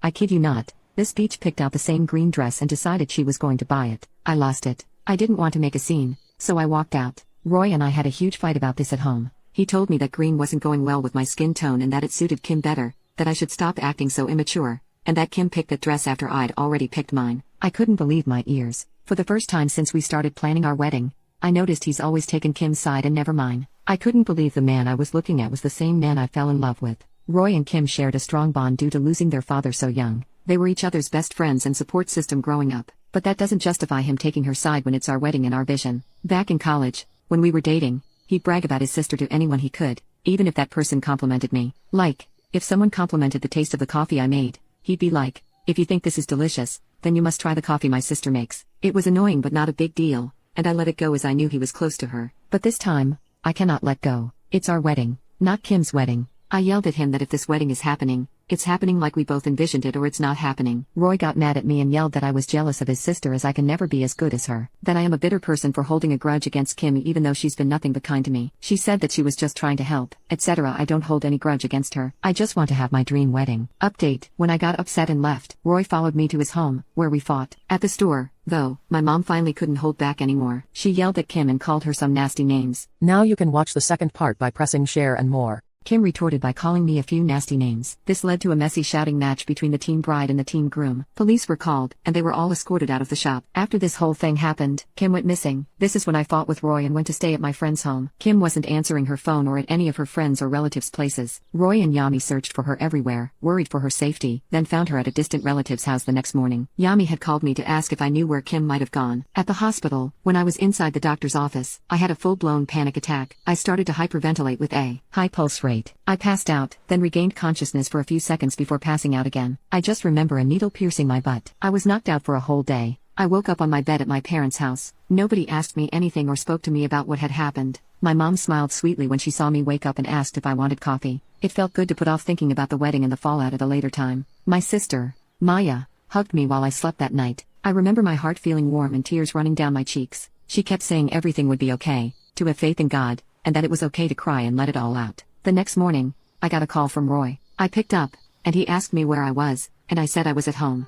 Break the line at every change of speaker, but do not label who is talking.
I kid you not, this beach picked out the same green dress and decided she was going to buy it. I lost it. I didn't want to make a scene, so I walked out. Roy and I had a huge fight about this at home. He told me that green wasn't going well with my skin tone and that it suited Kim better, that I should stop acting so immature, and that Kim picked that dress after I'd already picked mine. I couldn't believe my ears. For the first time since we started planning our wedding, I noticed he's always taken Kim's side and never mine. I couldn't believe the man I was looking at was the same man I fell in love with. Roy and Kim shared a strong bond due to losing their father so young. They were each other's best friends and support system growing up, but that doesn't justify him taking her side when it's our wedding and our vision. Back in college, when we were dating, he'd brag about his sister to anyone he could, even if that person complimented me. Like, if someone complimented the taste of the coffee I made, he'd be like, "If you think this is delicious, then you must try the coffee my sister makes." It was annoying but not a big deal, and I let it go as I knew he was close to her. But this time, I cannot let go. It's our wedding, not Kim's wedding. I yelled at him that if this wedding is happening, it's happening like we both envisioned it or it's not happening. Roy got mad at me and yelled that I was jealous of his sister as I can never be as good as her. That I am a bitter person for holding a grudge against Kim even though she's been nothing but kind to me. She said that she was just trying to help, etc. I don't hold any grudge against her. I just want to have my dream wedding. Update: when I got upset and left, Roy followed me to his home, where we fought. At the store, though, my mom finally couldn't hold back anymore. She yelled at Kim and called her some nasty names.
Now you can watch the second part by pressing share and more.
Kim retorted by calling me a few nasty names. This led to a messy shouting match between the team bride and the team groom. Police were called, and they were all escorted out of the shop. After this whole thing happened, Kim went missing. This is when I fought with Roy and went to stay at my friend's home. Kim wasn't answering her phone or at any of her friends' or relatives' places. Roy and Yami searched for her everywhere, worried for her safety, then found her at a distant relative's house the next morning. Yami had called me to ask if I knew where Kim might have gone. At the hospital, when I was inside the doctor's office, I had a full-blown panic attack. I started to hyperventilate with a high pulse rate. I passed out, then regained consciousness for a few seconds before passing out again. I just remember a needle piercing my butt. I was knocked out for a whole day. I woke up on my bed at my parents' house. Nobody asked me anything or spoke to me about what had happened. My mom smiled sweetly when she saw me wake up and asked if I wanted coffee. It felt good to put off thinking about the wedding and the fallout at a later time. My sister, Maya, hugged me while I slept that night. I remember my heart feeling warm and tears running down my cheeks. She kept saying everything would be okay, to have faith in God, and that it was okay to cry and let it all out. The next morning, I got a call from Roy. I picked up, and he asked me where I was, and I said I was at home.